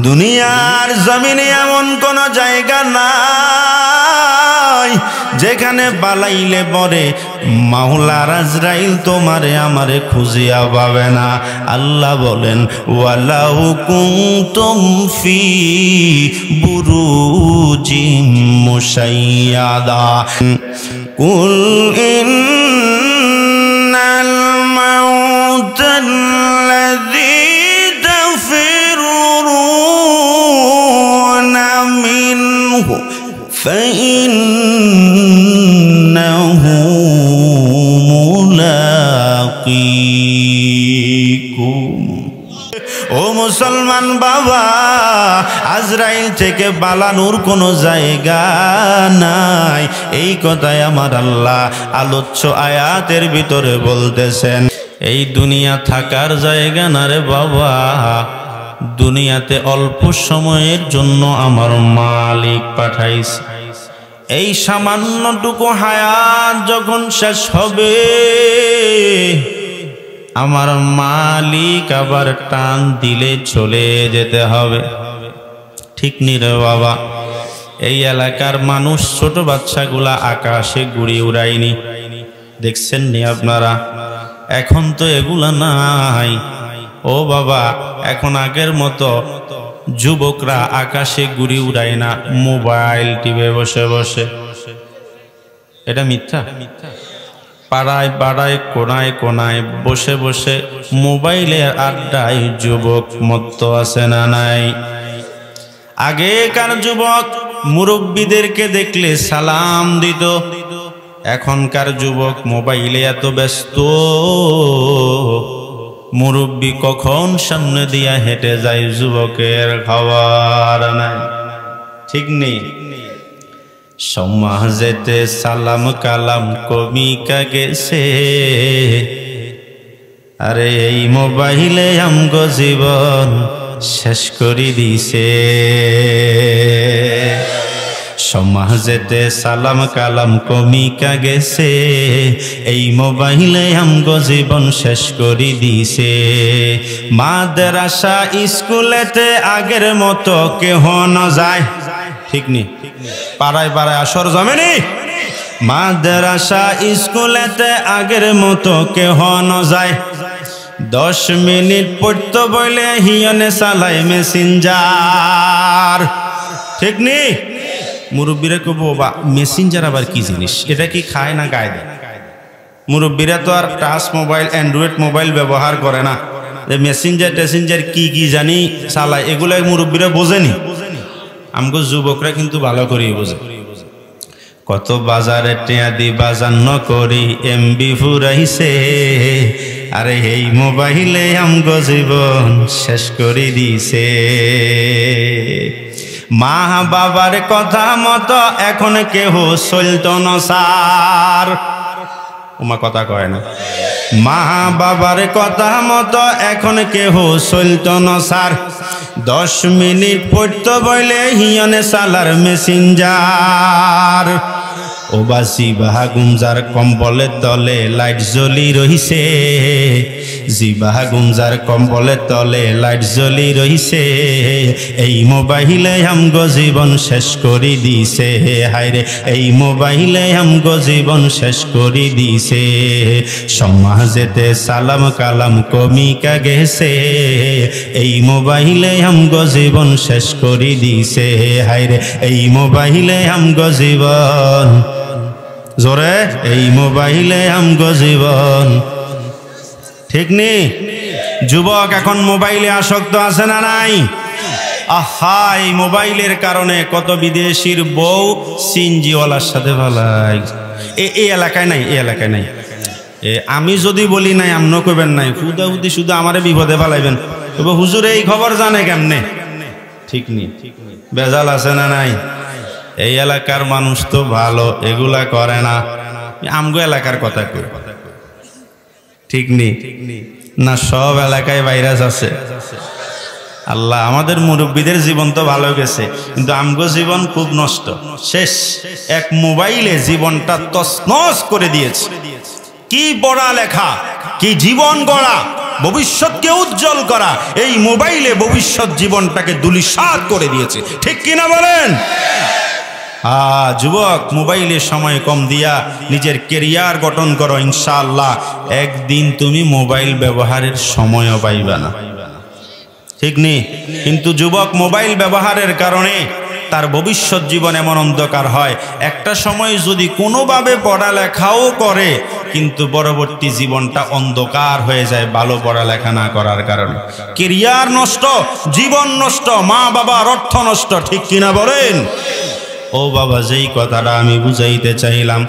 দুনিয়ার জমিনে এমন কোন জায়গা নাই যেখানে বালাইলে পরে মাওলার আজরাইল তোমারে আমারে খুঁজিয়া পাবে না। আল্লাহ বলেন ওয়ালাউ কুনতুম ফি বুরুজিম মুশাইয়াদা কুল ইন্নাল মাউতাল্লাযী فإنه ملاقيكم ও মুসলমান বাবা, আজরাইল থেকে পালানোর কোনো জায়গা নাই। এই কথাই আমার আল্লাহ আলোচ্য আয়াতের ভিতরে বলতেছেন। এই দুনিয়া থাকার জায়গা না রে বাবা, দুনিয়াতে অল্প সময়ের জন্য আমার মালিক পাঠাইছে। এই সামান্যটুকু হায়াত যখন শেষ হবে আমার মালিক আবার টান দিলে চলে যেতে হবে। ঠিক নি রে বাবা? এই এলাকার মানুষ ছোট বাচ্চাগুলা আকাশে গুড়ি উড়ায়নি, দেখছেন নি আপনারা? এখন তো এগুলা নাই ও বাবা। এখন আগের মতো যুবকরা আকাশে গুড়ি উড়ায় না, মোবাইল টিপে বসে বসে। এটা মিথ্যা? পাড়ায় পাড়ায় কোনায় কোনায় বসে বসে মোবাইলের আড্ডায় যুবক মত্ত আছে না নাই? আগেকার যুবক মুরব্বীদেরকে দেখলে সালাম দিত, এখনকার যুবক মোবাইলে এত ব্যস্ত মুরব্বী কখন সামনে দিয়া হেঁটে যায় যুবকের খবর নাই। ঠিক নেই? সমাজেতে সালাম কালাম কমিকা গেছে, আরে এই মোবাইলে আমগো জীবন শেষ করে দিছে। সমাজেতে সালাম কালাম কমিকা গেছে, এই মোবাইলে আমগো জীবন শেষ করে দিছে। মাদ্রাসা স্কুলেতে আগের মতো কেহ না যায়। ঠিক নি? পাড়ায় পাড়ায় আসর জমেনি। মাদ্রাসা স্কুলেতে আগের মতো কেহ না যায়। 10 মিনিট পড়তে বলে হিয়নে চালায় মেসেঞ্জার। ঠিক নি? মুরব্বীরা কব বা মেসেঞ্জার আবার কি জিনিস, এটা কি খায় না গায়ে দেয়? মুরব্বীরা তো আর টাচ মোবাইল অ্যান্ড্রয়েড মোবাইল ব্যবহার করে না, যে মেসেঞ্জার টেসেঞ্জার কি কি জানি চালায়, এগুলো মুরব্বীরা বোঝেনি। আমগো যুবকরা কিন্তু ভালো করেই বোঝে। কত বাজারে টিয়া দি বাজার ন করি এমবি ফুরাইছে, আরে এই মোবাইলে আমগো জীবন শেষ করে দিছে। মা বাবার কথা মতো এখন কেহ চলত না সার। ওমা কথা কয় না। মা বাবার কথা মতো এখন কেহ চলত না সার। 10 মিনিট পড়তে বলে হিয়নে চালার মেসেঞ্জার। ও বাসি বাহা গুমজার কম্বলের তলে লাইট জ্বলি রহিছে, জিবাহা গুমজার কম্বলের তলে লাইট জ্বলি রহিছে। এই মোবাইলে আমগো জীবন শেষ করে দিছে, হায়রে এই মোবাইলে আমগো জীবন শেষ করে দিছে। সমাজেতে সালাম কালাম কমিকা গেছে, এই মোবাইলে আমগো জীবন শেষ করে দিছে, হায়রে এই মোবাইলে আমগো জীবন, জোরে এই মোবাইলে আমগো জীবন। ঠিক নেই? যুবক এখন মোবাইলে আসক্ত আছে না নাই? আহা, এই মোবাইলের কারণে কত বিদেশির বউ সিনজিওয়ালার সাথে ভালাই। এই এলাকায় নাই, এই এলাকায় নাই। আমি যদি বলি নাই আমনো কইবেন নাই, হুদাহুদি শুধু আমারে বিপদে ফেলাইবেন। তবে হুজুর এই খবর জানে কেমনে? ঠিক নেই? বেজাল আছে না নাই? এই এলাকার মানুষ তো ভালো, এগুলা করে না। আমগো এলাকার কথা কই। ঠিক নেই না? সব এলাকায় ভাইরাস আছে। আল্লাহ আমাদের মুরব্বীদের জীবন তো ভালো গেছে, কিন্তু আমগো জীবন খুব নষ্ট, শেষ। এক মোবাইলে জীবনটা তছনছ করে দিয়েছে। কি পড়া লেখা, কি জীবন গড়া, ভবিষ্যৎকে উজ্জ্বল করা, এই মোবাইলে ভবিষ্যৎ জীবনটাকে ধূলিসাৎ করে দিয়েছে। ঠিক কিনা বলেন? যুবক, মোবাইলে সময় কম দিয়া নিজের কেরিয়ার গঠন করো, ইনশাআল্লাহ একদিন তুমি মোবাইল ব্যবহারের সময়ও পাইবা না। ঠিক নেই? কিন্তু যুবক মোবাইল ব্যবহারের কারণে তার ভবিষ্যৎ জীবন এমন অন্ধকার হয়, একটা সময় যদি কোনোভাবে পড়ালেখাও করে কিন্তু পরবর্তী জীবনটা অন্ধকার হয়ে যায় ভালো পড়ালেখা না করার কারণে। কেরিয়ার নষ্ট, জীবন নষ্ট, মা বাবার অর্থ নষ্ট। ঠিক কিনা বলেন? ও বাবা, যেই কথাটা আমি বুঝাইতে চাইলাম,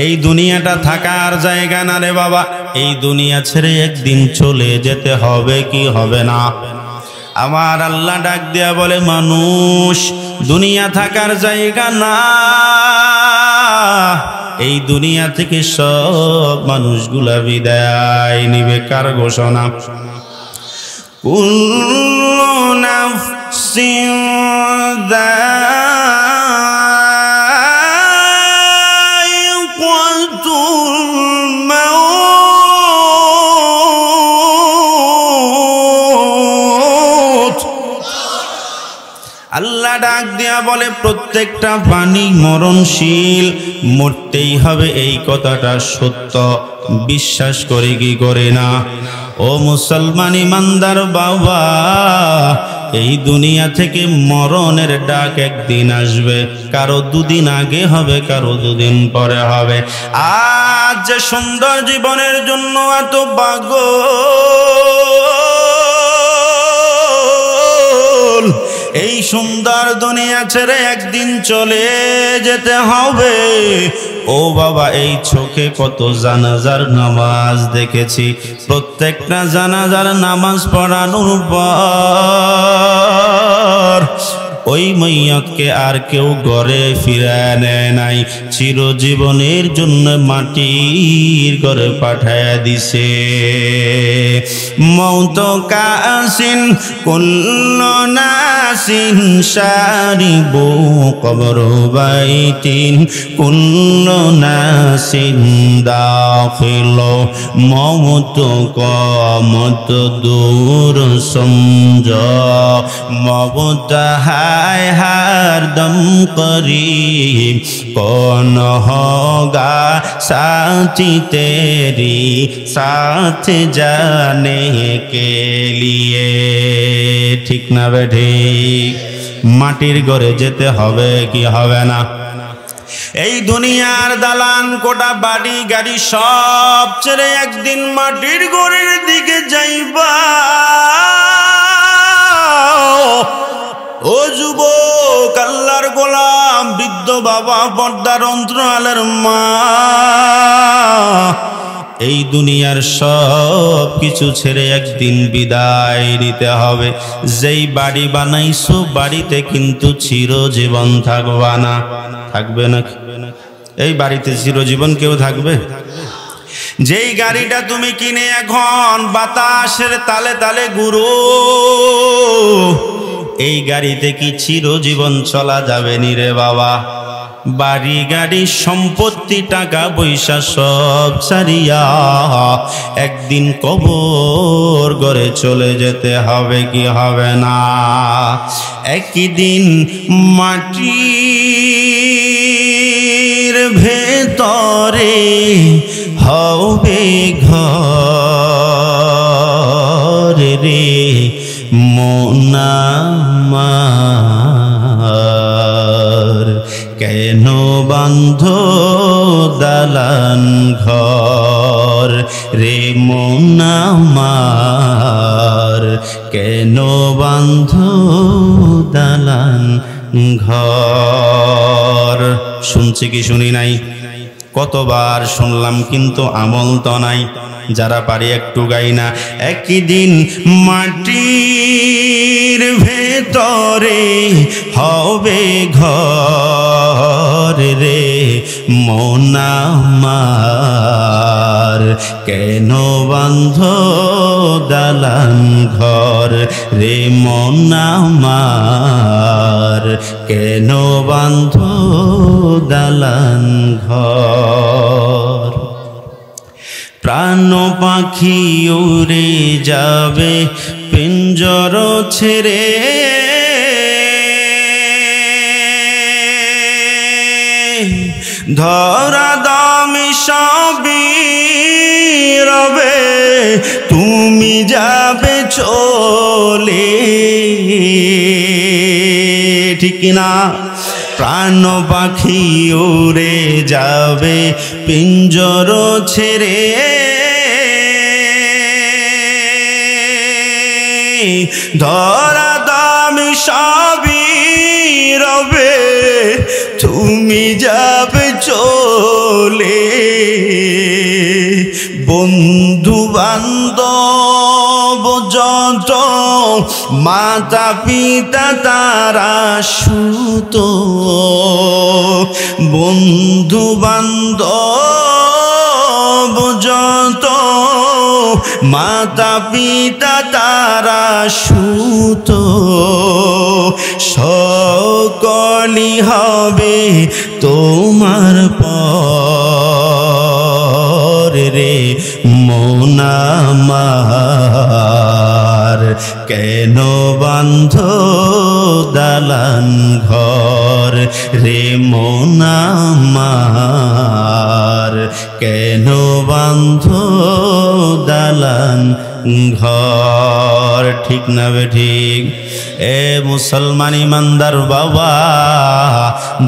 এই দুনিয়াটা থাকার জায়গা না রে বাবা। এই দুনিয়া ছেড়ে একদিন চলে যেতে হবে কি হবে না? আমার আল্লাহ ডাক দেয়া বলে, মানুষ দুনিয়া থাকার জায়গা না, এই দুনিয়া থেকে সব মানুষগুলা বিদায় নিবে। কার ঘোষণা? কুল্লু নাফসিন আল্লাহ ডাক দেয়া বলে, প্রত্যেকটা প্রাণী মরণশীল, মরতেই হবে। এই কথাটা সত্য, বিশ্বাস করে কি করে না? ও মুসলমান ইমানদার বাবা, এই দুনিয়া থেকে মরণের ডাক একদিন আসবে। কারো দুদিন আগে হবে, কারো দুদিন পরে হবে। আজ যে সুন্দর জীবনের জন্য এত পাগল, এই সুন্দর দুনিয়া ছেড়ে একদিন চলে যেতে হবে। ও বাবা, এই চোখে কত জানাজার নামাজ দেখেছি, প্রত্যেকটা জানাজার নামাজ পড়ানোর পর ওই মাইয়াতকে আর কেউ ঘরে ফিরায় নেয় নাই, চিরজীবনের জন্য মাটির ঘরে পাঠায় দিছে। মৌত কাসিন কুল্লু নাসিন শারিবু কবর বাইতিন কুল্লু নাসিন দাখিল। মৌত কমত দূর সমঝ, মৌত हाय हरदम करीब, कौन होगा साथी तेरी साथ जाने के लिए। ठीक ना बेठी? মাটির ঘরে যেতে হবে কি হবে না? এই দুনিয়ার দালান কোটা, বাড়ি গাড়ি সব ছেড়ে একদিন মাটির ঘরের দিকে যাইবা। ও যুবক, আল্লাহর গোলাম, বৃদ্ধ বাবা, পর্দার অন্তরালের মা, এই দুনিয়ার সব কিছু ছেড়ে একদিন বিদায় নিতে হবে। যেই বাড়ি বানাইছো, বাড়িতে কিন্তু চিরজীবন থাকবা না। থাকবে না? এই বাড়িতে চিরজীবন কেউ থাকবে? যেই গাড়িটা তুমি কিনে এখন বাতাসের তালে তালে ঘুরো, এই গাড়িতে কি চিরজীবন চলা যাবে নি রে বাবা? বাড়ি গাড়ি সম্পত্তি টাকা পয়সা সব ছাড়িয়া একদিন কবর ঘরে চলে যেতে হবে কি হবে না? একদিন মাটির ভেতরে হবে ঘর রে মন আমার, কেন বাঁধো দালান ঘর রে মন আমার, কেন বাঁধো দালান ঘর। শুনছি কি শুনি নাই? কতবার শুনলাম কিন্তু আমল তো নাই। যারা পারি একটু গাই না। একদিন মাটির ভেতরে হবে ঘর রে মন আমার, কেন বাঁধো দালান ঘর রে মন আমার, কেন বাঁধো দালান ঘর। প্রাণ পাখি উড়ে যাবে পিঞ্জর ছেড়ে, ধরা দামি সবই রবে তুমি যাবে চলে, ঠিক না? প্রাণ পাখি উড়ে যাবে পিঞ্জর ছেড়ে, ধরা দামি সবই রবে তুমি যাবে চলে। বন্ধু বান্ধব যত মাতা পিতা তারা সুত, বন্ধু বান্ধব যত মাতা পিতা তারা সুত, সকলই হবে তোমার পর রে মন আমার, কেন বান্ধ দালান ঘর রে মন আমার, কেন বান্ধ দালান ঘর, ঠিক না বে ঠিক? এ মুসলমান ইমানদার বাবা,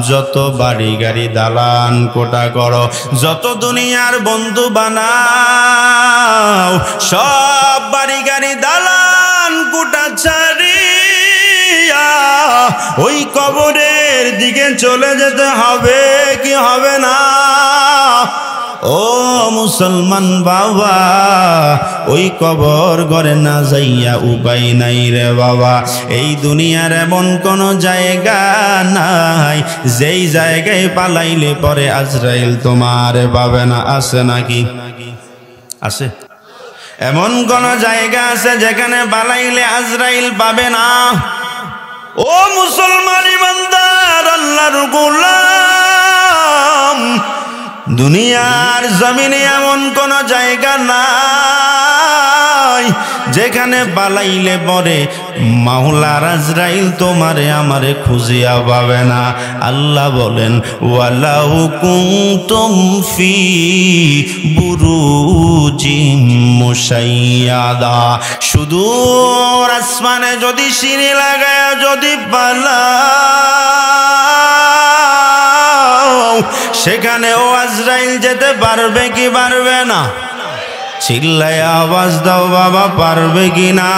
যত বাড়ি গাড়ি দালান কোটা করো, যত দুনিয়ার বন্ধু বানাও, সব বাড়ি গাড়ি দালান কোটা ছাড়িয়া ওই কবরের দিকে চলে যেতে হবে কি হবে না? ও মুসলমান বাবা, ওই কবর ঘরে না যাইয়া উপায় নাই রে বাবা। এই দুনিয়ার এমন কোন জায়গা নাই যেই জায়গায় পালাইলে পরে আজরাইল তোমার পাবে না, আছে নাকি? আছে? এমন কোন জায়গা আছে যেখানে পালাইলে আজরাইল পাবে না? ও মুসলমান ইমানদার আল্লাহর গোলাম, দুনিয়ার জমিনে এমন কোন জায়গা নাই যেখানে পালাইলে পরে মাওলার আজরাইল তোমারে আমারে খুঁজিয়া পাবে না। আল্লাহ বলেন ওয়ালাউ কুনতুম ফি বুরুজিম মুশাইয়াদা, শুধু আসমানে যদি সিঁড়ি লাগায় যদি পালাও, সেখানেও আজরাইল যেতে পারবে কি পারবে না? চিল্লায় আওয়াজ দাও বাবা, পারবে কি না?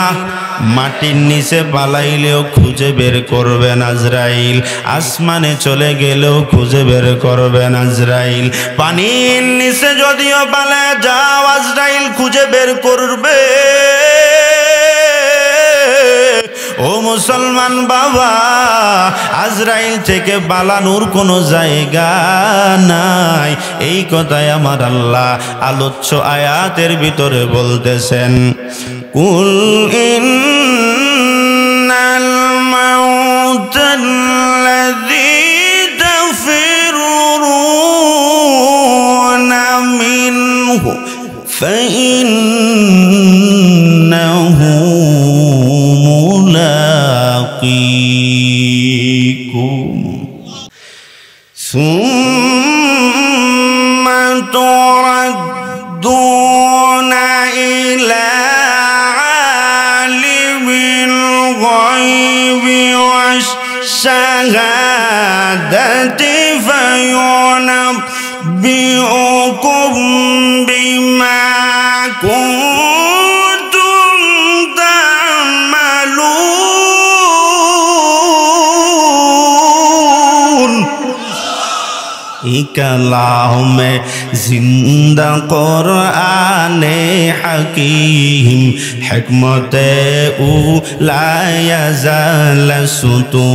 মাটির নিচে পালাইলেও খুঁজে বের করবেন আজরাইল, আসমানে চলে গেলেও খুঁজে বের করবেন আজরাইল, পানির নিচে যদিও পালায় যাও আজরাইল খুঁজে বের করবে। ও মুসলমান বাবা, আজরাইল থেকে পালানোর কোনো জায়গা নাই, এই কথাই আমার আল্লাহ আলোচ্য আয়াতের ভিতরে বলতেছেন। কুল ইন্নাল মাউতাল্লাযী তাফিরুনা মিনহু ফাইন্নাহু মুলাকীকুম সুম্মা তুরাদ্দুনা ইলা আলিমিল গায়বি ওয়াশ-শাহাদাতি ফায়ুনাব্বিউকুম বিমা কুনতুম তা'মালুন। কালামে জিন্দা কুরআনে হাকীম, হিকমতে উলা ইয়াজাল সুতু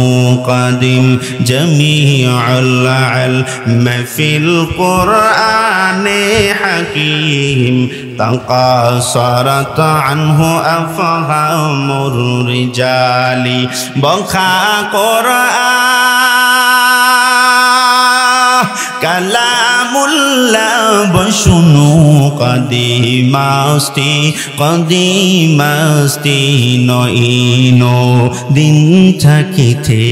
কাদিম, জামিউল ইলম ফিল কুরআনে হাকীম, তাকাসারাত আনহু আফহামুর রিজালি। বখা কুরআন কালামুল্লাহ বসুনু কদিমাস্তি নইনো দিন থাকিতে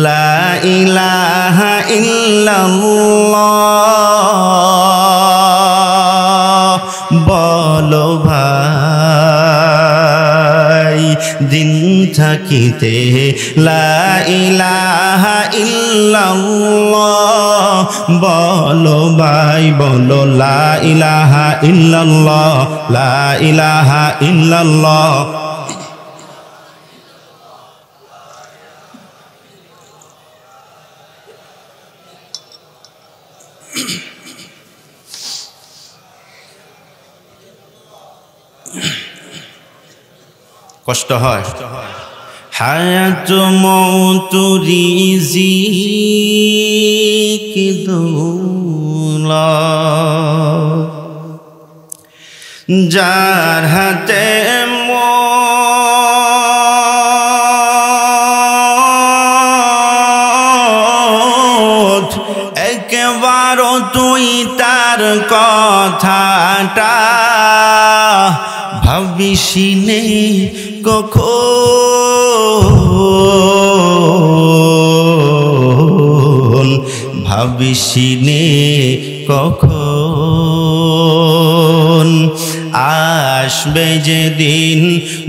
লা ইলাহা ইল্লাল্লাহ বলো ভাই দিন থাকিতে লা ইলাহা ইল্লাল্লাহ বলো ভাই বলো লা ইলাহা ইল্লাল্লাহ লা ইলাহা ইল্লাল্লাহ কষ্ট হয় হায়াত মৌত রিজিক দৌলত যার হাতে মত একবারও তুই তার কথাটা ভাবিসিনে কখন ভাবিসিনে কখন আসবে যেদিন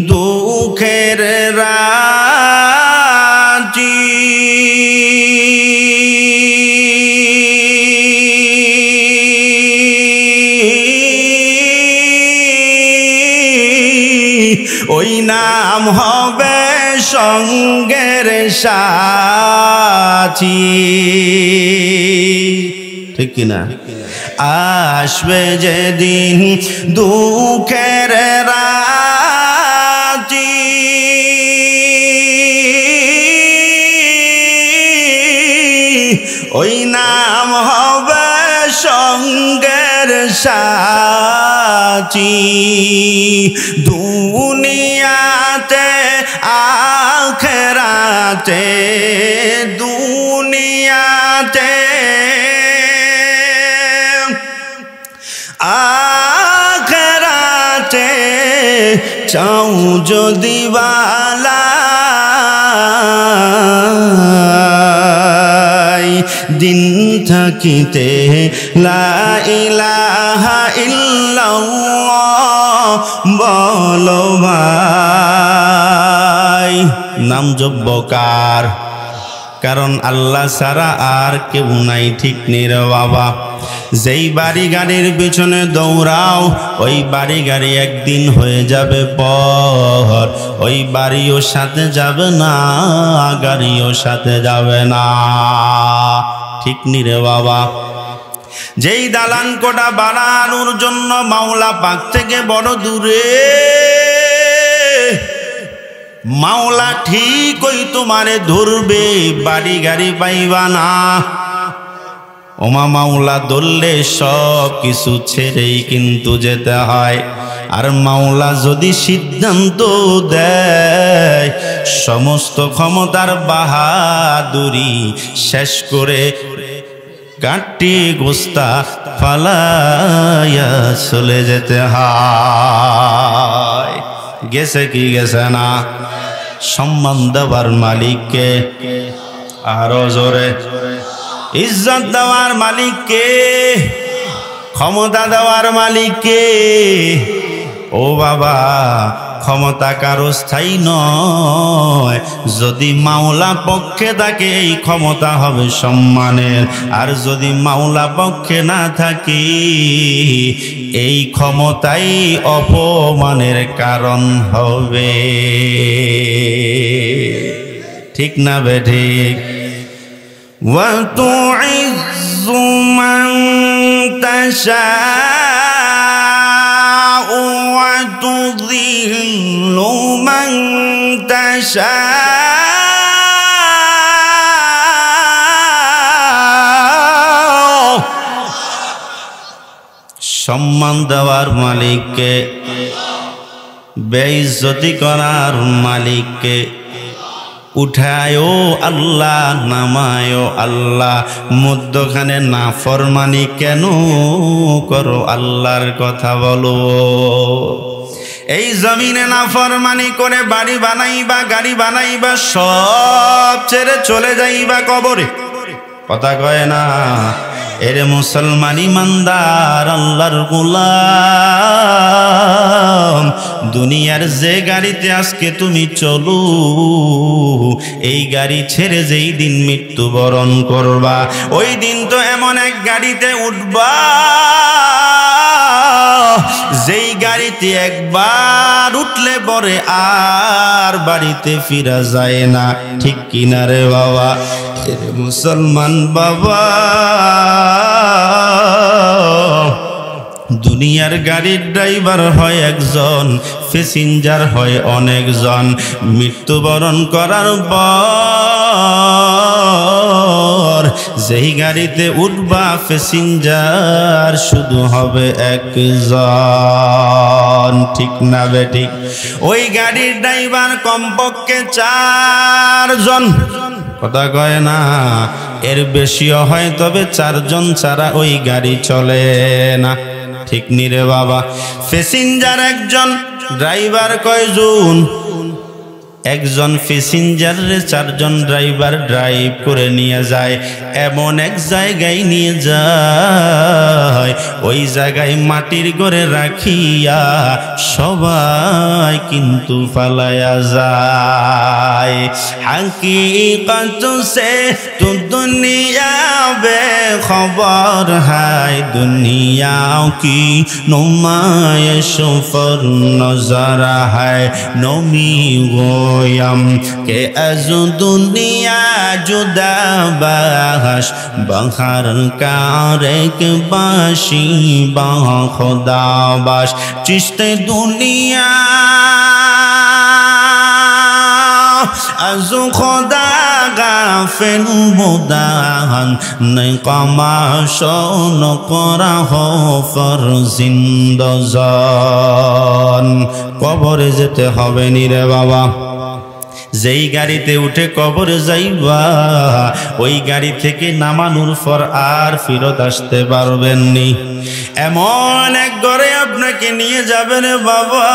দুঃখের রাতি ওই নাম হবে সঙ্গের সাথী ঠিক কিনা আসবে যেদিন দুঃখের রাতি ওই নাম হবে সঙ্গের সাথী দুনিয়াতে আখিরাতে দুনিয়াতে আখিরাতে চাও যদি বালা দিন থাকিতে লা ইলাহা ইল্লাল্লাহ বলো ভাই নাম জব্বকার কারণ আল্লাহ ছাড়া আর কেউ নাই ঠিক নেই রে বাবা যেই বাড়ি গাড়ির পিছনে দৌড়াও ওই বাড়ি গাড়ি একদিন হয়ে যাবে পর ওই বাড়িও সাথে যাবে না গাড়িও সাথে যাবে না ঠিক নি রে বাবা যেই দালান কোটা বানানোর জন্য মাওলা পাক থেকে বড় দূরে মাওলা ঠিক ওই তোমারে ধরবে বাড়ি গাড়ি পাইবা না ওমা মাওলা ধরলে সব কিছু ছেড়েই কিন্তু যেতে হয় আর মাওলা যদি সিদ্ধান্ত দেয় সমস্ত ক্ষমতার বাহাদুরি শেষ করে কাটি গোস্তা ফালাইয়া চলে যেতে হয় গেছে কি গেছে না সম্মান দেওয়ার মালিককে আরো জোরে ইজ্জত দেওয়ার মালিককে ক্ষমতা দেওয়ার মালিককে ও বাবা ক্ষমতা কারো স্থায়ী নয় যদি মাওলা পক্ষে থাকে এই ক্ষমতা হবে সম্মানের আর যদি মাওলা পক্ষে না থাকে এই ক্ষমতাই অপমানের কারণ হবে ঠিক না বেঠিক وَتُعِزُّ مَن تَشَاءُ وَتُذِلُّ مَن تَشَاءُ সম্মান দেওয়ার মালিককে বেইজ্জতি করার মালিককে উঠায়ও আল্লাহ, নামায়ও আল্লাহ, মধ্যখানে নাফরমানি কেন করো? আল্লাহর কথা বলো। এই জমিনে নাফরমানি করে বাড়ি বানাইবা, গাড়ি বানাইবা, সব ছেড়ে চলে যাইবা কবরে। কথা কয় না? এরে মুসলমান ইমানদার আল্লাহর গোলাম, দুনিয়ার যে গাড়িতে আজকে তুমি চলো, এই গাড়ি ছেড়ে যেই দিন মৃত্যুবরণ করবা, ওই দিন তো এমন এক গাড়িতে উঠবা যেই গাড়িতে একবার উঠলে পরে আর বাড়িতে ফিরা যায় না। ঠিক কিনা রে বাবা? এরে মুসলমান বাবা, দুনিয়ার গাড়ির ড্রাইভার হয় একজন, প্যাসেঞ্জার হয় অনেকজন। মৃত্যুবরণ করার পর যেই গাড়িতে উঠবা প্যাসেঞ্জার শুধু হবে একজন। ঠিক না বেঠিক? ওই গাড়ির ড্রাইভার কমপক্ষে 4 জন। কথা কয় না? এর বেশিও হয়, তবে 4 জন ছাড়া ওই গাড়ি চলে না। ঠিক নি রে বাবা? প্যাসেঞ্জার একজন, ড্রাইভার কয়জন? একজন। প্যাসেঞ্জারে 4 জন ড্রাইভার ড্রাইভ করে নিয়ে যায়, এমন এক জায়গায় নিয়ে যায়, ওই জায়গায় মাটির ঘরে রাখিয়া সবাই কিন্তু পালায়া যায়। হাকিকত সে তো দুনিয়া বেখবর হায়, দুনিয়া কি নুমায়শ ফর নজর হায়, নমি গোয়ম কে আজ দুনিয়া জুদা বাস, বহর কারেক বাসি বা খোদা বাস। চিস্তে দুনিয়া আজ খোদা গাফেল মুদাহান, নাই কামাশন করা হফর জিন্দজান। কবরে যেতে হবে নি রে বাবা? যেই গাড়িতে উঠে কবরে যাইবা, ওই গাড়ি থেকে নামানোর পর আর ফিরত আসতে পারবেন নি। এমন এক ঘরে আপনাকে নিয়ে যাবেন বাবা,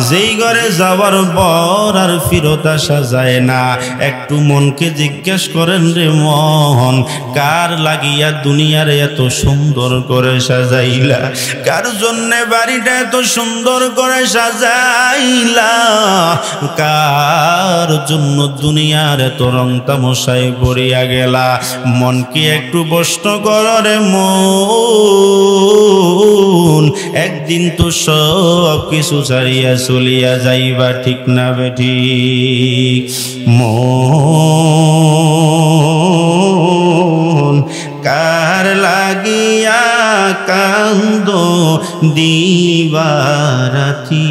যেই ঘরে যাওয়ার পর আর ফিরত আসা যায় না। একটু মনকে জিজ্ঞেস করেন রে মন, কার লাগিয়া দুনিয়ার এত সুন্দর করে সাজাইলা? কার জন্যে বাড়িটা এত সুন্দর করে সাজাইলা? কার জন্য দুনিয়ার এত রং তামশায় ভরিয়া গেলা? মনকে একটু প্রশ্ন কর রে মন, একদিন তো সব কিছু ছাড়িয়া চলিয়া যাইবা। ঠিক না বেঠিক? মন কার লাগিয়া কান্দ দিবারাতি?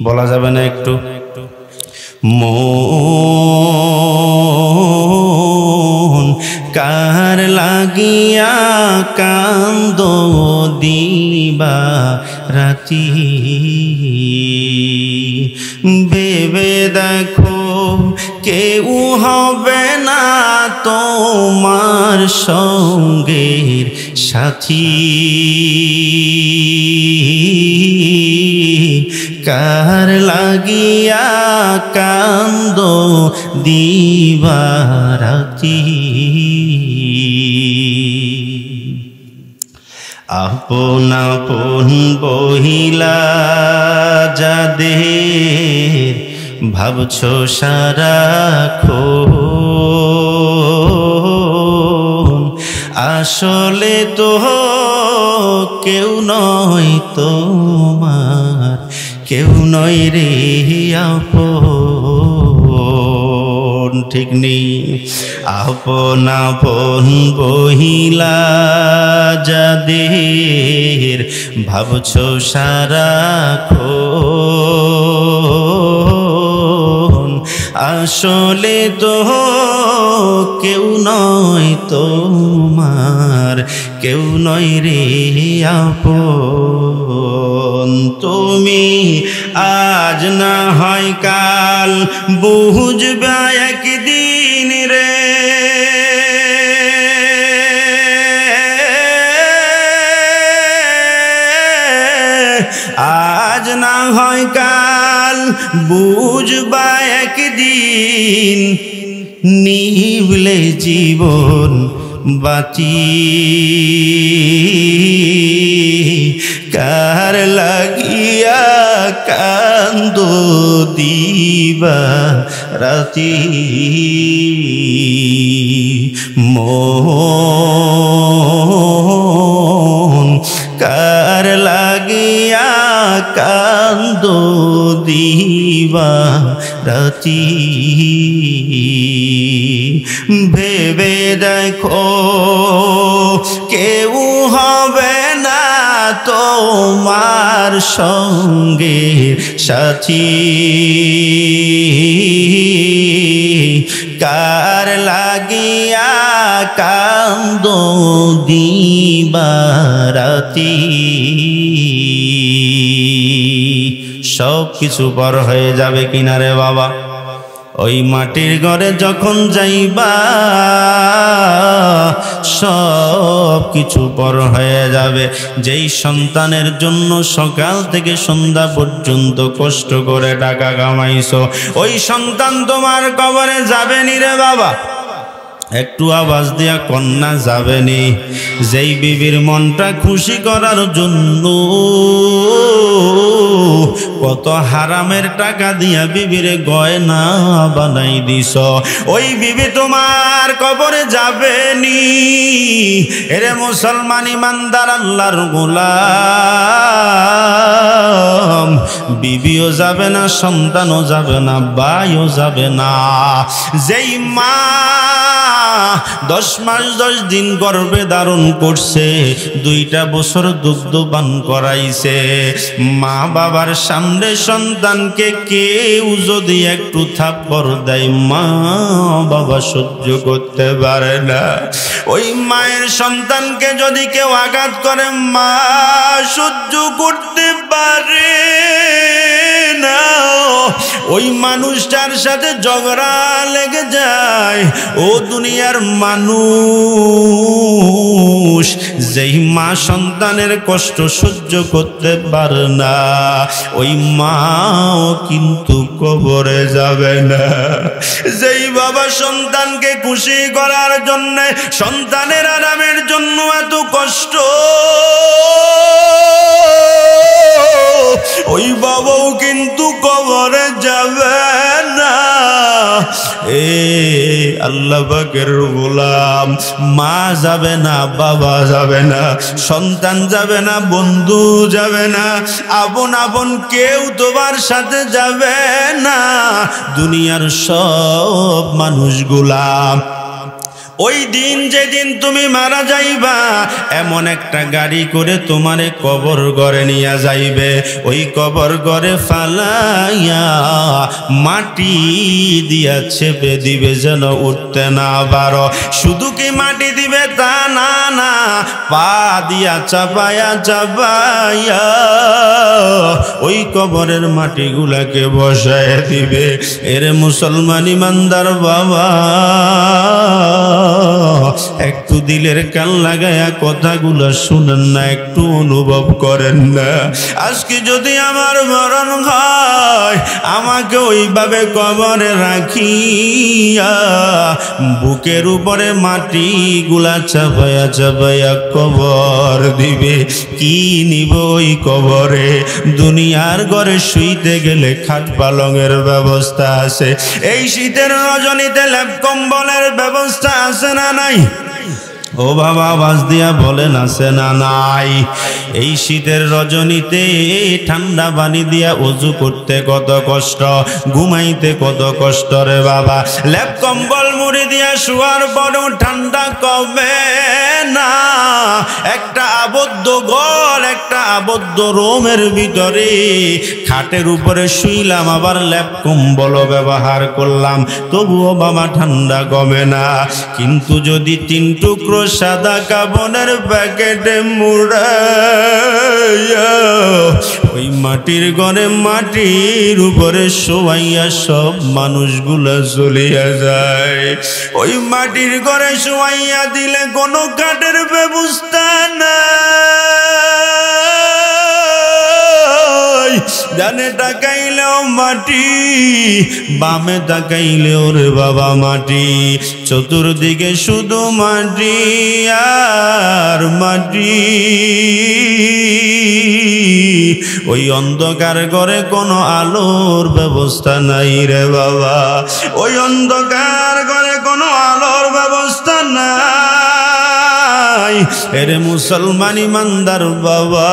বলা যাবে না একটু? মন কার লাগিয়া কান্দ দিবা রাতি? ভেবে দেখো কেউ হবে না তোমার সঙ্গের সাথী, কার লাগিয়া কান্দ দিবারাতি? আপন আপন বহিলা যাদের ভাবছো সারাক্ষণ, আসলে তো কেউ নয় তোমার, কেউ নয় রে আপন। ঠিক নেই? আপন আপন বহিলা যাদের ভাবছো সারাক্ষণ, আসলে তো কেউ নয় তোমার, কেউ নয় রে আপন। তুমি আজ না হয় কাল বুঝবে একদিন রে, আজ না হয় কাল বুঝবা একদিন, নিভলে জীবন বাঁচি কার লাগিয়া কান্দো দিবা রাতি, মন কার লাগিয়া কান্দো দিবা রাতি, ভেবে দেখো কেউ হবে না তোমার সঙ্গে সাথী, কার লাগিয়া কান্দো দিবা রাতি। সব কিছু পর হয়ে যাবে কিনারে বাবা, ওই মাটির ঘরে যখন যাইবা সব কিছু পর হয়ে যাবে। যেই সন্তানের জন্য সকাল থেকে সন্ধ্যা পর্যন্ত কষ্ট করে টাকা কামাইছো, ওই সন্তান তোমার কবরে যাবেনি রে বাবা। একটু আওয়াজ দিয়া কন্যা যাবেনি। যেই বিবির মনটা খুশি করার জন্য কত হারামের টাকা দিয়া বিবিরে গয়না বানাই দিছ, ওই বিবি তোমার কবরে যাবেনি। এরে মুসলমান ইমানদার আল্লাহর গোলাম, বিবিও যাবে না, সন্তানও যাবে না, ভাইও যাবে না। যেই মা 10 মাস 10 দিন গর্ভে ধারণ করছে, 2টা বছর দুগ্ধ পান করাইছে, মা বাবার সামনে সন্তানকে কেউ যদি একটু থাপ্পড় দেয় মা বাবা সহ্য করতে পারে না। ওই মায়ের সন্তানকে যদি কেউ আঘাত করে মা সহ্য করতে পারে না। ওই মানুষটার সাথে ঝগড়া লেগে যায়। ও দুনিয়ার মানুষ, যেই মা সন্তানের কষ্ট সহ্য করতে পারে না, ওই মাও কিন্তু কবরে যাবে না। যেই বাবা সন্তানকে খুশি করার জন্য, সন্তানের আরামের জন্য এত কষ্ট, ওই বাবাও কিন্তু কবরে যাবে না। এ আল্লাহ পাকের গোলাম, মা যাবে না, বাবা যাবে না, সন্তান যাবে না, বন্ধু যাবে না, আপন আপন কেউ তোমার সাথে যাবে না। দুনিয়ার সব মানুষগুলা ওই দিন যেদিন তুমি মারা যাইবা, এমন একটা গাড়ি করে তোমারে কবর ঘরে নিয়ে যাইবে। ওই কবর ঘরে ফালাইয়া মাটি দিয়া চেপে দিবে যেন উঠতে না পারো। শুধু কি মাটি দিবে তা না, না, পা দিয়া চাপায়া চাপায়া ওই কবরের মাটিগুলাকে বসায় দিবে। এরে মুসলমান ইমানদার বাবা, একটু দিলের কান লাগায়া কথাগুলো শুনেন না, একটু অনুভব করেন না। আজকে যদি আমার মরণ হয়, আমাকে ওইভাবে কবরে রাখিয়া বুকের উপরে মাটিগুলা চাপায়া চাপায়া কবর দিবে। কি নিব ওই কবরে? দুনিয়ার ঘরে শুইতে গেলে খাট পালঙের ব্যবস্থা আছে, এই শীতের রজনীতে লেপ কম্বলের ব্যবস্থা আছে না নাই? ও বাবা আওয়াজ দিয়া বলেন আছে না নাই? এই শীতের রজনীতে ঠান্ডা পানি দিয়া ওযু করতে কত কষ্ট, ঘুমাইতে কত কষ্ট রে বাবা। লেপ কম্বল মুড়ি দিয়া শোয়ার পরেও ঠান্ডা কমে না। একটা আবদ্ধ ঘর, একটা আবদ্ধ রুমের ভিতরে খাটের উপরে শুইলাম, আবার ল্যাপ কম্বল ব্যবহার করলাম, তবুও বাবা ঠান্ডা কমে না। কিন্তু যদি 3 টুকরো সাদা কাপড়ের প্যাকেটে মুড়াইয়া ওই মাটির ঘরে মাটির উপরে শোয়াইয়া সব মানুষগুলা চলিয়া যায়, ওই মাটির ঘরে শোয়াইয়া দিলে কোনো কাঠের ব্যবস্থা নাই। ডানে তাকাইলেও মাটি, বামে তাকাইলেও রে বাবা মাটি, চতুর্দিকে শুধু মাটি আর মাটি। ওই অন্ধকার ঘরে কোনো আলোর ব্যবস্থা নাই রে বাবা, ওই অন্ধকার ঘরে কোনো আলোর ব্যবস্থা নাই। এরে মুসলমান ইমানদার বাবা,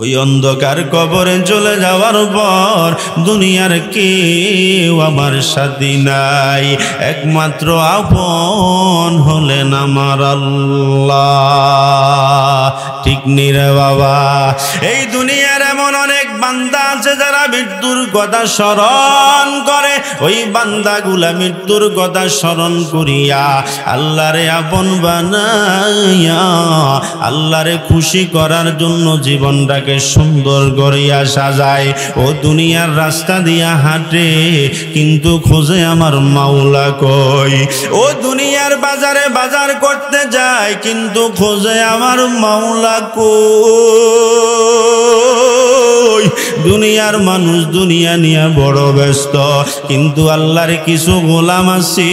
ওই অন্ধকার কবরে চলে যাওয়ার পর দুনিয়ার কেউ আমার সাথী নাই, একমাত্র আপন হলেন আমার আল্লাহ। ঠিক নি রে বাবা? এই দুনিয়ার এমন অনেক বান্দা আছে যারা মৃত্যুর কথা স্মরণ করে, ওই বান্দাগুলা মৃত্যুর কথা স্মরণ করিয়া আল্লাহরে আপন বানাইয়া আল্লাহরে খুশি করার জন্য জীবনটাকে সুন্দর করিয়া সাজায়। ও দুনিয়ার রাস্তা দিয়া হাঁটে কিন্তু খোঁজে আমার মাওলা কই। ও দুনিয়ার বাজারে বাজার করতে যায় কিন্তু খোঁজে আমার মাওলা কই। দুনিয়ার মানুষ দুনিয়া নিয়ে বড় ব্যস্ত, কিন্তু আল্লাহর কিছু গোলাম আছে।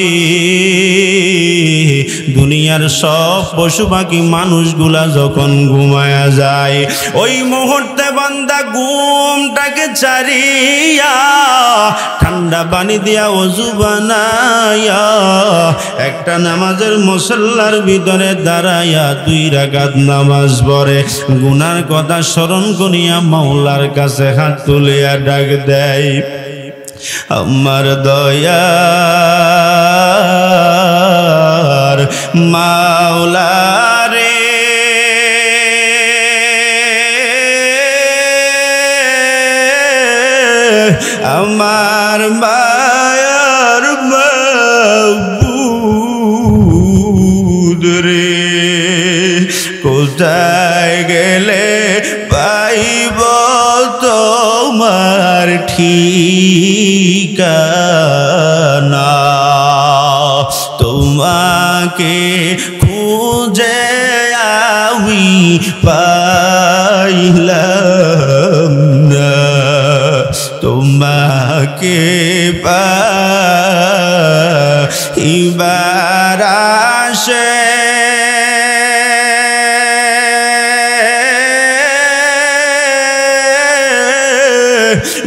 দুনিয়ার সব পশু পাখি মানুষগুলা যখন ঘুমায়া যায়, ওই মুহূর্তে বান্দা ঘুমটাকে ছাড়িয়া ঠান্ডা পানি দিয়া ওযু বানাইয়া একটা নামাজের মুসল্লার ভিতরে দাঁড়াইয়া 2 রাকাত নামাজ পড়ে, গুনার কথা স্মরণ করিয়া মাওলার কাছে হাত তুলিয়া ডাক দেয়, আমার দয়ার মাওলা রে, আমার মায়ার মাবুদ রে, কোথায় গেলে পাইব তোমার ঠিকানা, তোমাকে খুঁজে আমি পাইলাম না, তোমাকে পাইবার আশে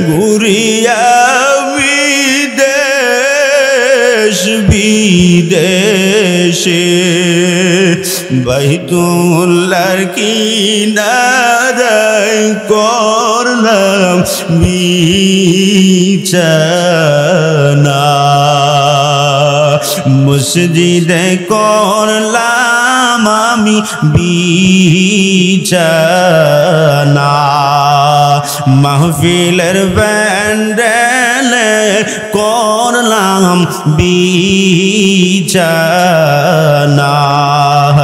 ঘুরিয়া বিদেশ বিদেশে, বাইতুল্লাহর কিনারায় করলাম বিছানা, মসজিদে করলাম আমি বিছানা, মাহফিলের প্যান্ডেলে করলাম বিছানা,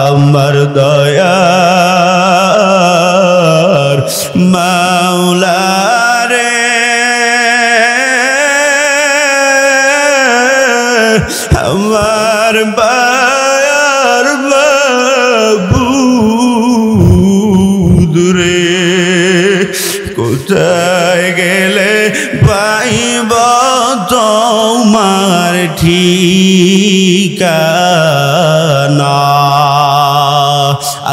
আমার দয়ার মাওলা রে, আমার বায়ার মাবুদ রে, কোথায় গেলে পাইব তোমার ঠিকানা।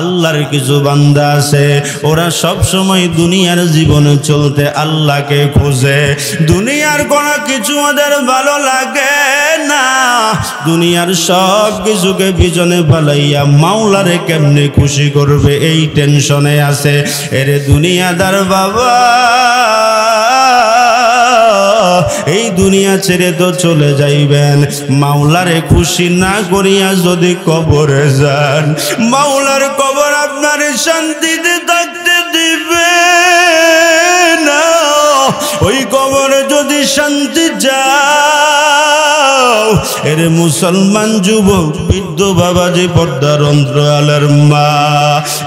আল্লাহর কিছু বান্দা আছে ওরা সব সময় দুনিয়ার জীবনে চলতে আল্লাহকে খোঁজে, দুনিয়ার কোনো কিছু ওদের ভালো লাগে না, দুনিয়ার সব কিছুকে পিছনে ফেলাইয়া মাওলারে কেমনে খুশি করবে এই টেনশনে আছে। এরে দুনিয়াদার বাবা, এই দুনিয়া ছেড়ে তো চলে যাইবেন, মাওলারে খুশি না করিয়া যদি কবরে যান, মাওলার কবর আপনার শান্তিতে থাকতে দিবে না। ওই কবরে যদি শান্তি যাও, এর মুসলমান যুবক, বৃদ্ধ বাবাজি, পর্দার অন্তরালের মা,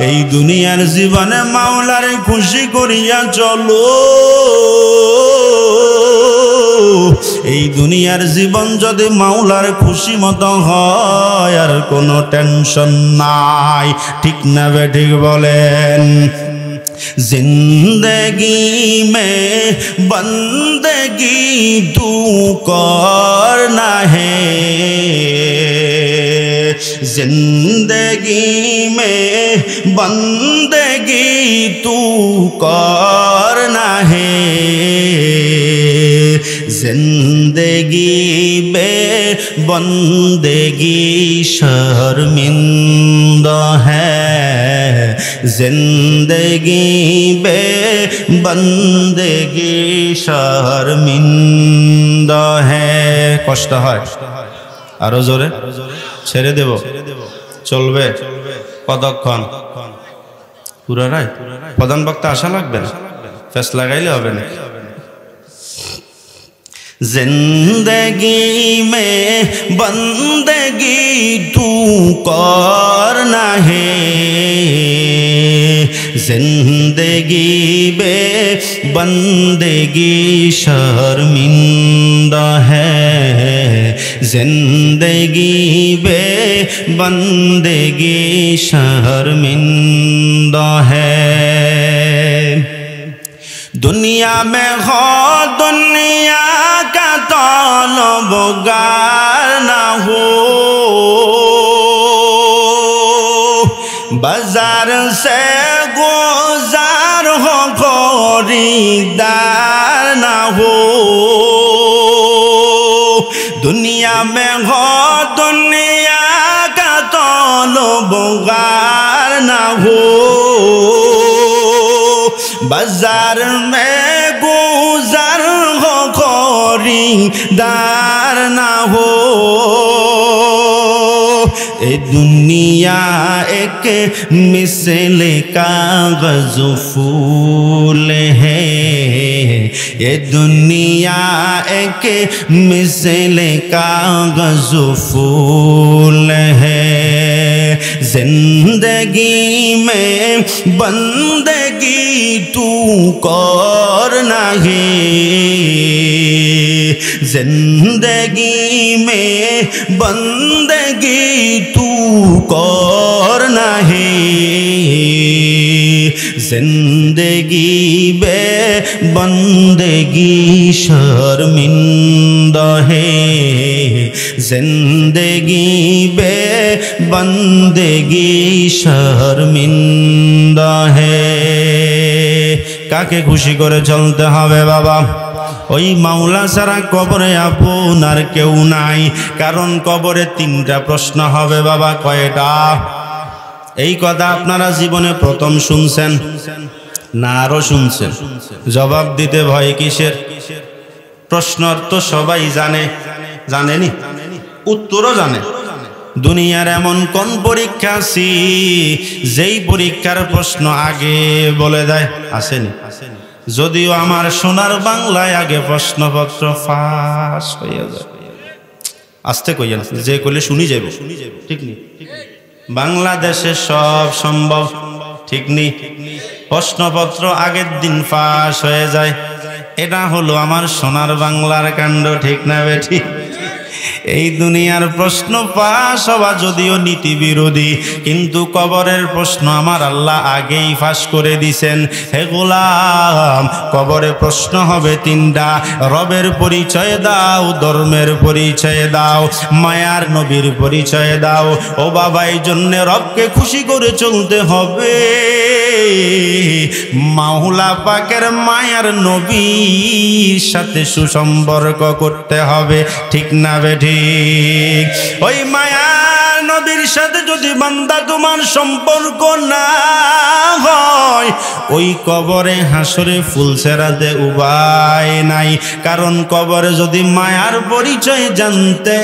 এই দুনিয়ার জীবনে মাওলারে খুশি করিয়া চলো। এই দুনিয়ার জীবন যদি মাওলার খুশি মতো হয়, আর কোনো টেনশন নাই। ঠিক না বেঠিক বলেন? जिंदगी में बंदगी तू करना है, जिंदगी में बंदगी तू करना है, जिंदगी बे बंदगी शर्मिंदा है, जिंदगी बे बंदगी शर्मिंदा है। কষ্ট হয়, আরো জোরে ছেড়ে দেব, চলবে কতক্ষণ? পুরা রাত? প্রধান বক্তা আসা লাগবে না, ফেস লাগাইলে হবে না। जिंदगी में बंदगी तू करना है, जिंदगी बे बंदगी शर्मिंदा है, जिंदगी बे बंदगी शर्मिंदा है। दुनिया में हो दुनिया का तलबगार ना हो, बाजार से गुजार हो खरीदार ना हो। दुनिया में हो दुनिया का तलबगार ना हो, बाजार में गुजार हो खरीदार ना हो। ए दुनिया एक मिसल कागज फूल है, ये दुनिया एक मिसल कागज फूल है, जिंदगी में बंदगी तू करना है, जिंदगी में बंदगी तू करना है, जिंदगी बे बंदगी शर्मिंदा है, जिंदगी बे बंदगी शर्मिंदा है। কাকে খুশি করে চলতে হবে বাবা? ওই মাওলা ছাড়া কবরে আপনার কেউ নাই। কারণ কবরে তিনটা প্রশ্ন হবে বাবা। কয়টা? এই কথা আপনারা জীবনে প্রথম শুনছেন না আরো শুনছেন? জবাব দিতে ভয় কিসের? প্রশ্নর তো সবাই জানে, জানেনি? উত্তরও জানে। দুনিয়ার এমন কোন পরীক্ষা আছে যেই পরীক্ষার প্রশ্ন আগে বলে দেয়? আসেনি? যদিও আমার সোনার বাংলায় আগে প্রশ্নপত্র ফাঁস হয়ে যায়। আসতে কইয়া যে কইলে শুনি যাইব, ঠিক নি? বাংলাদেশে সব সম্ভব, ঠিক নি? প্রশ্নপত্র আগের দিন ফাঁস হয়ে যায়। এটা হলো আমার সোনার বাংলার কাণ্ড, ঠিক না বেঠি? এই দুনিয়ার প্রশ্ন ফাঁস হওয়া যদিও নীতি বিরোধী, কিন্তু কবরের প্রশ্ন আমার আল্লাহ আগেই ফাঁস করে দিছেন। হে গোলাম, কবরে প্রশ্ন হবে তিনটা। রবের পরিচয় দাও, ধর্মের পরিচয় দাও, মায়ার নবীর পরিচয় দাও। ও বাবা, এই জন্যে রবকে খুশি করে চলতে হবে। মাওলা পাকের মায়ার নবীর সাথে সুসম্পর্ক করতে হবে, ঠিক না বেঠিক? ওই মায়ার নবীর সাথে যদি বান্দা তোমার সম্পর্ক না হয়, ওই কবরে হাসরে ফুলসেরাতে উপায় নাই। কারণ কবরে যদি মায়ার পরিচয় জানতে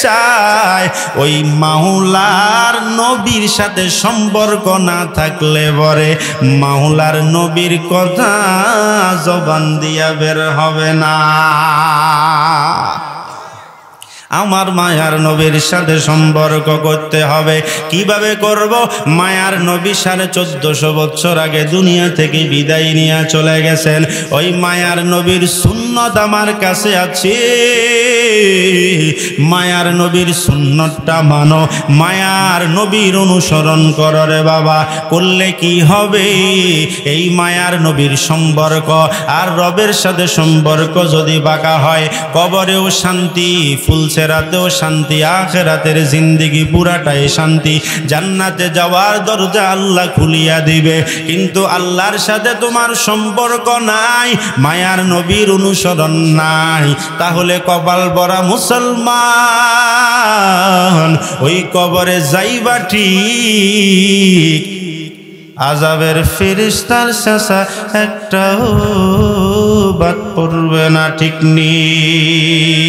চায়, ওই মাওলার নবীর সাথে সম্পর্ক না থাকলে পরে মাওলার নবীর কথা জবান দিয়া বের হবে না। আমার মায়ার নবীর সাথে সম্পর্ক করতে হবে। কিভাবে করব? মায়ার নবী 1450 বছর আগে দুনিয়া থেকে বিদায় নিয়ে চলে গেছেন। ওই মায়ার নবীর সুন্নত আমার কাছে আছে। মায়ার নবীর সুন্নতটা মানো, মায়ার নবীর অনুসরণ করো রে বাবা। করলে কি হবে? এই মায়ার নবীর সম্পর্ক আর রবের সাথে সম্পর্ক যদি বাঁকা হয়, কবরেও শান্তি, ফুলসেরাতেও শান্তি, আখিরাতের জিন্দেগি পুরাটাই শান্তি। জান্নাতে যাওয়ার দরজা আল্লাহ খুলিয়া দিবে। কিন্তু আল্লাহর সাথে তোমার সম্পর্ক নাই, মায়ার নবীর অনুসরণ নাই, তাহলে কপাল ভরা মুসলমান ওই কবরে যাইবা ঠিক, আযাবের ফেরেশতার শাসা একটাও বাদ পড়বে না, ঠিক নেই।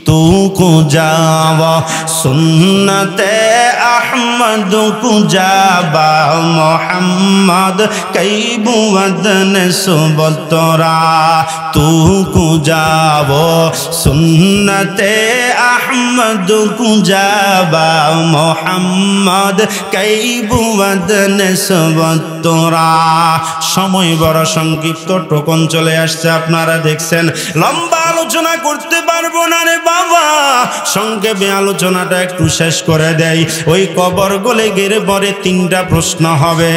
तू को जावा सुन्नते अहमद को जाबा मोहम्मद कई बुवदन सुबतरा। तू को जावो सुन्नते अहमद को जाबा मोहम्मद कई बुवदन सुबतरा। समय बड़ा संक्षिप्त, টোকন চলে আসছে, আপনারা দেখছেন। লম্বা আলোচনা করতে পারবো না রে বাবা, সংক্ষেপে আলোচনাটা একটু শেষ করে দেয়। ওই কবর গলে গেলে পরে 3টা প্রশ্ন হবে।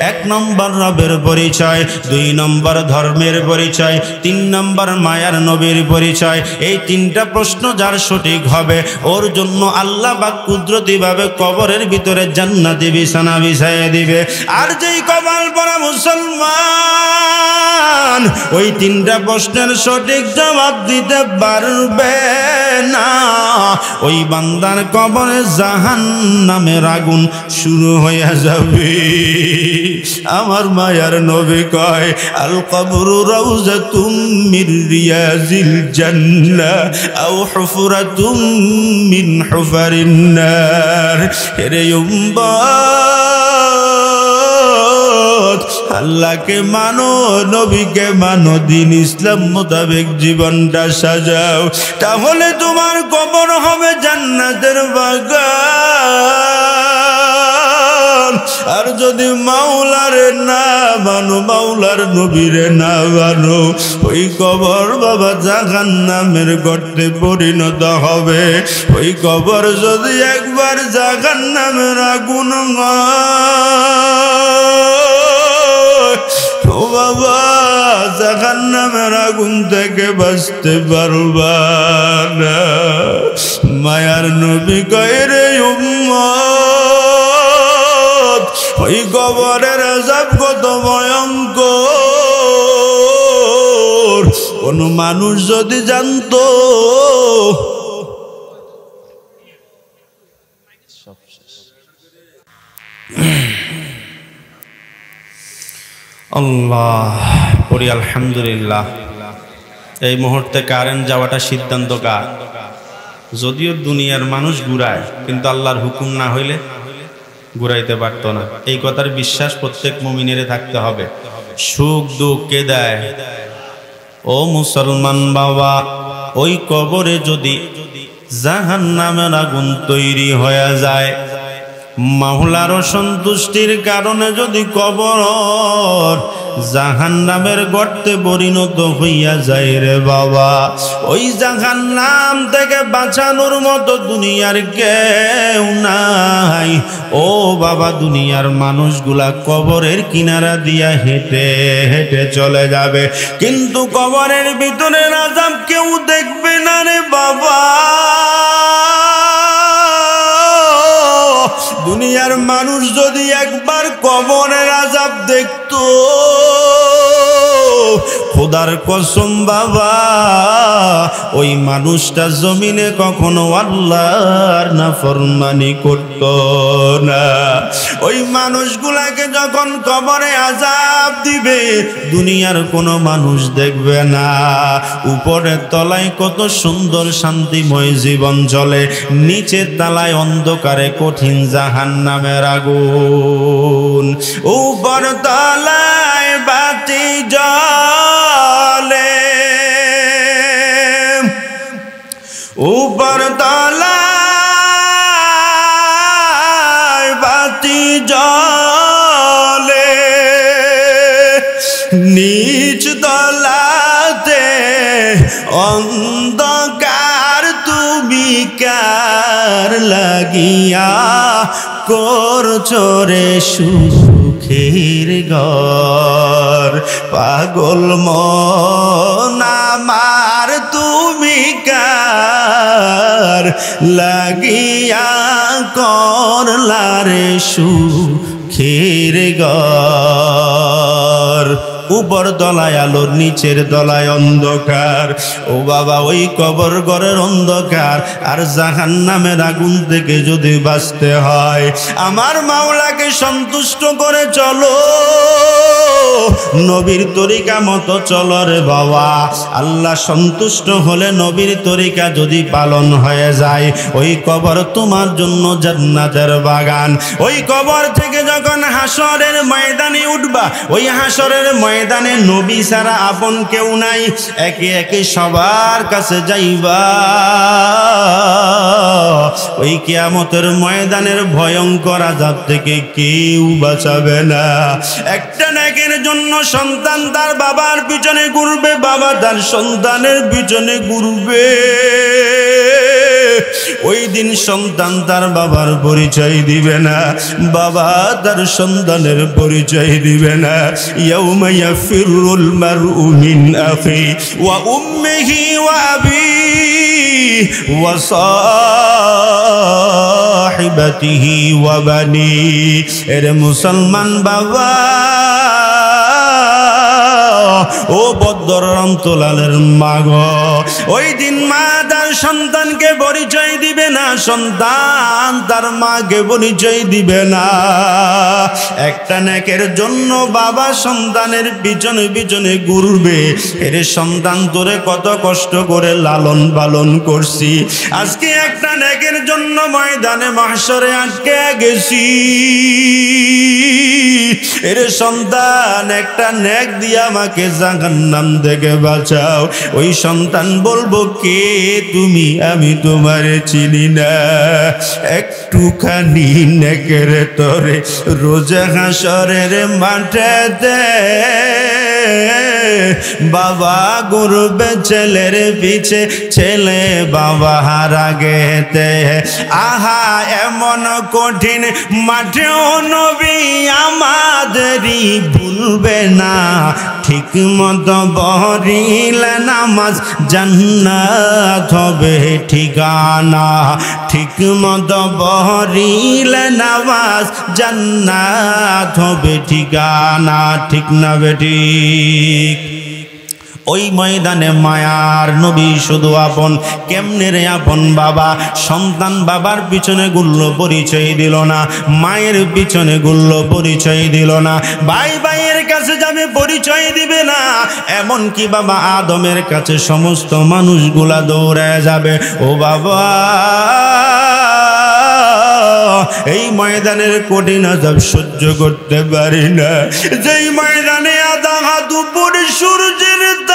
1 নম্বর রবের পরিচয়, 2 নম্বর ধর্মের পরিচয়, 3 নম্বর মায়ার নবীর পরিচয়। এই 3টা প্রশ্ন যার সঠিক হবে, ওর জন্য আল্লাহ পাক কুদরতি ভাবে কবরের ভিতরে জান্নাতি বিছানা বিছাইয়ে দিবে। আর যেই কপাল পরা মুসলমান ওই 3টা প্রশ্নের সঠিক জবাব দিতে পারবে না, ওই বান্দার কবরে জাহান্নামের আগুন শুরু হয়ে যাবে। আমার মায়ার নবী কয়, আল কবরু রাউযাতুম মির রিয়াজিল জান্নাহ আও হুফরাতুম মিন হুফারিন নার। রে উম্মত, আল্লাহকে মানো, নবীকে মানো, দিন ইসলাম মোতাবেক জীবনটা সাজাও, তাহলে তোমার কবর হবে জান্নাতের বাগান। আর যদি মাওলারে না মানো, মাওলার নবীরে না মানো, ওই কবর বাবা জাহান্নামের গর্তে পরিণত হবে। ওই কবর যদি একবার জাহান্নামের আগুন ও বাবা, জাহান্নামের আগুন থেকে বাঁচতে পারবা না। মায়ার নবী কয়, রে উম্মত, ওই কবরের আযাব কত ভয়ঙ্কর, কোন মানুষ যদি জানতো। আল্লাহ পড়ি আলহামদুলিল্লাহ। এই মুহূর্তে কারেন্ট যাওয়াটা সিদ্ধান্ত কার? যদিও দুনিয়ার মানুষ ঘুরায়, কিন্তু আল্লাহর হুকুম না হইলে ঘুরাইতে পারতো না। এই কথার বিশ্বাস প্রত্যেক মুমিনের থাকতে হবে। সুখ দুঃখ কে দেয়? ও মুসলমান বাবা, ওই কবরে যদি জাহান্নামের আগুন তৈরি হয়ে যায়, মাওলার অসন্তুষ্টির কারণে যদি কবর জাহান্নামের গর্তে পরিণত হইয়া যায় রে বাবা, ওই জাহান্নাম থেকে বাঁচানোর মতো দুনিয়ার কেউ নাই। ও বাবা, দুনিয়ার মানুষগুলা কবরের কিনারা দিয়া হেঁটে হেঁটে চলে যাবে, কিন্তু কবরের ভিতরে আযাব কেউ দেখবে না রে বাবা। দুনিয়ার মানুষ যদি একবার কবরের আযাব দেখতো, খোদার কসম বাবা, ওই মানুষটা জমিনে কখনো আল্লাহর নাফরমানি করত না। ওই মানুষগুলাকে যখন কবরে আযাব দিবে, দুনিয়ার কোনো মানুষ দেখবে না। উপরের তলায় কত সুন্দর শান্তিময় জীবন চলে, নিচের তলায় অন্ধকারে কঠিন জাহান্নামের আগুন। উপর তলায় বাতি জ্বলে, উপর তলায় বাতি জ্বলে, নিচ তলাতে অন্ধকার। তুমি কার লাগিয়া করছো রে সুখের ঘর? পাগল মন আমার, তুমি কার লাগিয়া করলা রে সুখের ঘর? উপর তলায় আলো, নিচের তলায় অন্ধকার। ও বাবা, ওই কবর ঘরের অন্ধকার আর জাহান্নামের আগুন থেকে যদি বাঁচতে হয়, আমার মাওলাকে সন্তুষ্ট করে চলো, নবীর তরিকা মতো চলো রে বাবা। আল্লাহ সন্তুষ্ট হলে নবীর তরিকা যদি পালন হয়ে যায়, ওই কবর তোমার জন্য জান্নাতের বাগান। ওই কবর থেকে যখন হাসরের ময়দানে উঠবা, ওই হাসরের ময়দানে নবী ছাড়া আপন কেউ নাই। একে একে সবার কাছে যাইবা, ওই কিয়ামতের ময়দানের ভয়ঙ্কর আযাব থেকে কেউ বাঁচাবে না। একটা নেকের জন্য সন্তান তার বাবার পিছনে ঘুরবে, বাবা তার সন্তানের পিছনে ঘুরবে। ওই দিন সন্তান তার বাবার পরিচয় দিবে না, বাবা তার সন্তানের পরিচয় দিবে না। ইয়াউমা ইয়াফিরুল মারউ মিন আখি ওয়া উম্মিহি ওয়া আবিহি ওয়া সাহিবাতিহি ওয়া বানি। এর মুসলমান বাবা, ও বদর রমতলালের মা গো, ওই দিন মা তার সন্তানকে পরিচয় দিবে না, সন্তান তার মাকে পরিচয় দিবে না। একটা নেকের জন্য বাবা সন্তানের পিছনে পিছনে ঘুরবে। এর সন্তান তোরে কত কষ্ট করে লালন পালন করছি, আজকে একটা নেকের জন্য ময়দানে মাহশরে আটকে গেছি। এর সন্তান একটা নেক দিয়ে আমাকে জাহান্নাম থেকে বাঁচাও। ওই সন্তান বলবো, কে তুমি? আমি তোমারে চিনি না। একটুখানি নেকের তরে রোজা হাসরের মাঠেতে বাবা ঘুরবে ছেলের পিছে, ছেলে বাবার আগেতে। আহা, এমন কঠিন মাঠেও নবী আমাদেরই ভুলবে না। ঠিক মতো পড়িলে নামাজ জান্নাত হবে ঠিকানা, ঠিক মতো পড়িলে নামাজ জান্নাত হবে ঠিকানা। ঠিক না বেঠিক? ওই ময়দানে মায়ার নবী শুধু আপন। কেমনে রে আপন? বাবা সন্তান বাবার পিছনে ঘুরলো, পরিচয় দিল না। মায়ের পিছনে ঘুরলো, পরিচয় দিল না। ভাই ভাইয়ের কাছে যাবে, পরিচয় দিবে না। এমন কি বাবা আদমের কাছে সমস্ত মানুষগুলা দৌড়ায় যাবে। ও বাবা, এই ময়দানের কঠিন আযাব সহ্য করতে পারি না। যেই ময়দানে আধা হাত উপরে সূর্যের তাপ,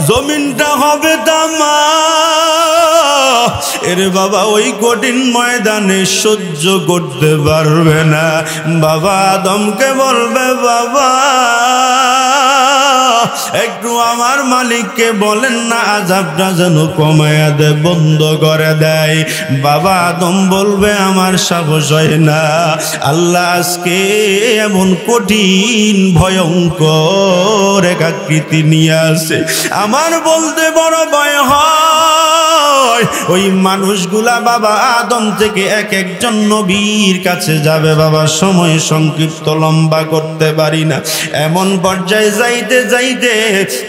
জমিনটা হবে তামা। এর বাবা ওই কঠিন ময়দানে সহ্য করতে পারবে না। বাবা আদমকে বলবে, বাবা একটু আমার মালিককে বলেন না আযাবটা যেন কমায়া দে, বন্ধ করে দেয়। বাবা আদম বলবে, আমার সাহস হয় না। আল্লাহ আজকে এমন কঠিন ভয়ঙ্কর এক আকৃতি নিয়ে আসে, আমার বলতে বড় ভয় হয়। ওই মানুষগুলা বাবা আদম থেকে এক একজন নবীর কাছে যাবে বাবা, সময় সংক্ষিপ্ত, লম্বা করতে পারি না। এমন পর্যায়ে যাইতে যাইতে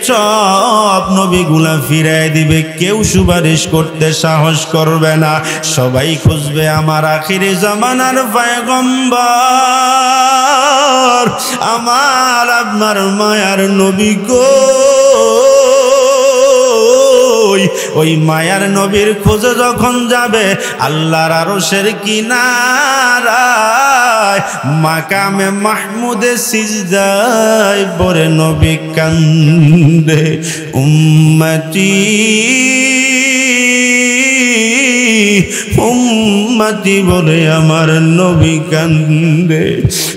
সব নবীগুলা ফিরায় দিবে, কেউ সুপারিশ করতে সাহস করবে না। সবাই খুঁজবে আমার আখিরি জামানার পয়গম্বর, আমার আপনার মায়ার নবী কই। ওই মায়ার নবীর খোঁজে যখন যাবে আল্লাহর আরশের কিনারায় মাকামে মাহমুদে সিজদায় পড়ে নবী কান্দে, উম্মতি উম্মতি বলে আমার নবী কান্দে।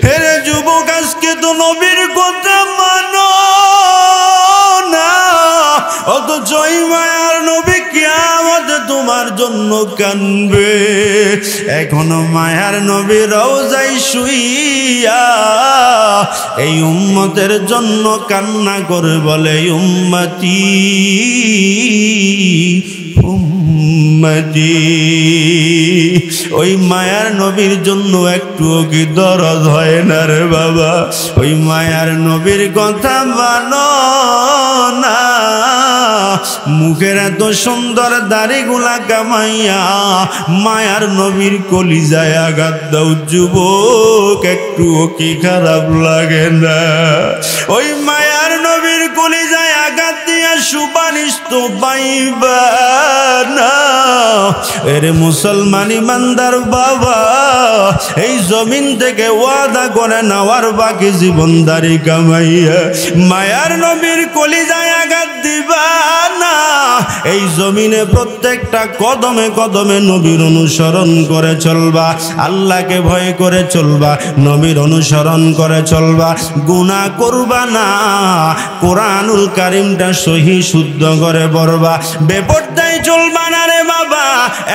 হেরে যুবক, আজকে তো নবীর কথা মানো না, অথচ মায়ার নবী কিয়ামতে তোমার জন্য কান্দবে। এখনো মায়ার নবী রওজায় শুইয়া এই উম্মতের জন্য কান্না করে বলে, উম্মতি উম্মতি। ওই মায়ার নবীর জন্য একটুও কি দরদ হয় না রে বাবা? ওই মায়ার নবীর কথা মানো না, মুখের এত সুন্দর দাড়িগুলা কামাইয়া মায়ার নবীর কলিজায় আঘাত দাও যুবক, একটুও কি খারাপ লাগে না? ওই মায়ার নবীর কলিজায় আঘাত দিয়া সুপারিশ তো পাইবা না। এরে মুসলমান ইমানদার বাবা, এই জমিন থেকে ওয়াদা করে নেওয়ার বাকি জীবনদারি কামাইয়া মায়ার নবীর কলিজায় আঘাত দিবা না। এই জমিনে প্রত্যেকটা কদমে কদমে নবীর অনুসরণ করে চলবা, আল্লাহকে ভয় করে চলবা, নবীর অনুসরণ করে চলবা, গুনাহ করবা না, কোরআনুল কারীমটা সহি শুদ্ধ করে পড়বা, বেপরদায় চলবা না রে বাবা।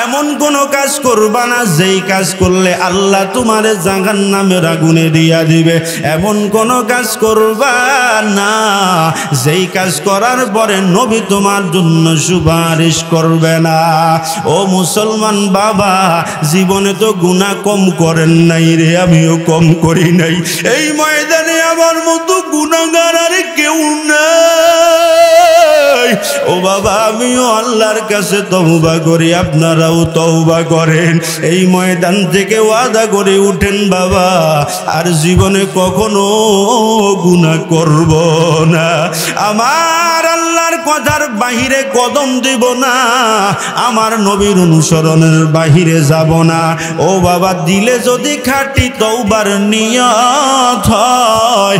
এমন কোন কাজ করবা না যেই কাজ করলে আল্লাহ তোমারে জাহান্নামের আগুনে দিয়া দিবে। এমন কোন কাজ করবা না যেই কাজ করার পরে নবী তোমার জন্য সুপারিশ করবে না। ও মুসলমান বাবা, জীবনে তো গুনাহ কম করেন নাই রে, আমিও কম করি নাই। এই ময়দানে আমার মতো গুনাহগার আর কেউ নাই। ও বাবা, আমিও আল্লাহর কাছে তওবা করি, আপনারাও তওবা করেন। এই ময়দান থেকে ওয়াদা করে উঠেন বাবা, আর জীবনে কখনো গুনাহ করব না, আমার আল্লাহর কথার বাহিরে কদম দিব না, আমার নবীর অনুসরণের বাহিরে যাব না। ও বাবা, দিলে যদি খাঁটি তওবার নিয়ত হয়,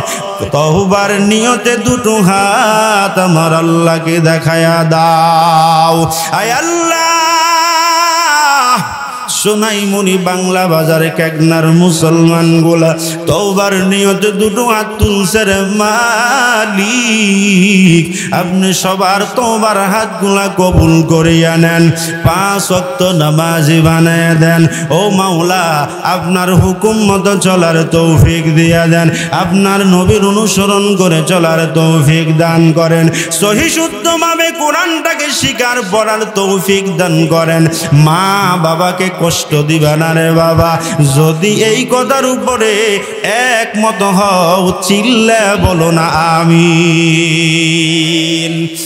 তওবার নিয়তে দুটো হাত আমার আল্লাহকে দেখায়া দাও। আয় আল্লাহ, সোনাইমণি বাংলা বাজারে কেগনার মুসলমান গোলা তওবার নিয়তে দুটো হাত তুলছে রে মালিক, আপনি সবার তওবার হাতগুলা কবুল করিয়া নেন, 5 ওয়াক্ত নামাজি বানায় দেন। ও মাওলা, আপনার হুকুম মতো চলার তৌফিক দিয়া দেন, আপনার নবীর অনুসরণ করে চলার তৌফিক দান করেন, সহি শুদ্ধভাবে কোরআনটাকে শিকার পড়ার তৌফিক দান করেন। মা বাবাকে কষ্ট দিবা না রে বাবা। যদি এই কথার উপরে একমত হও, চিল্লা বলো না আমিন।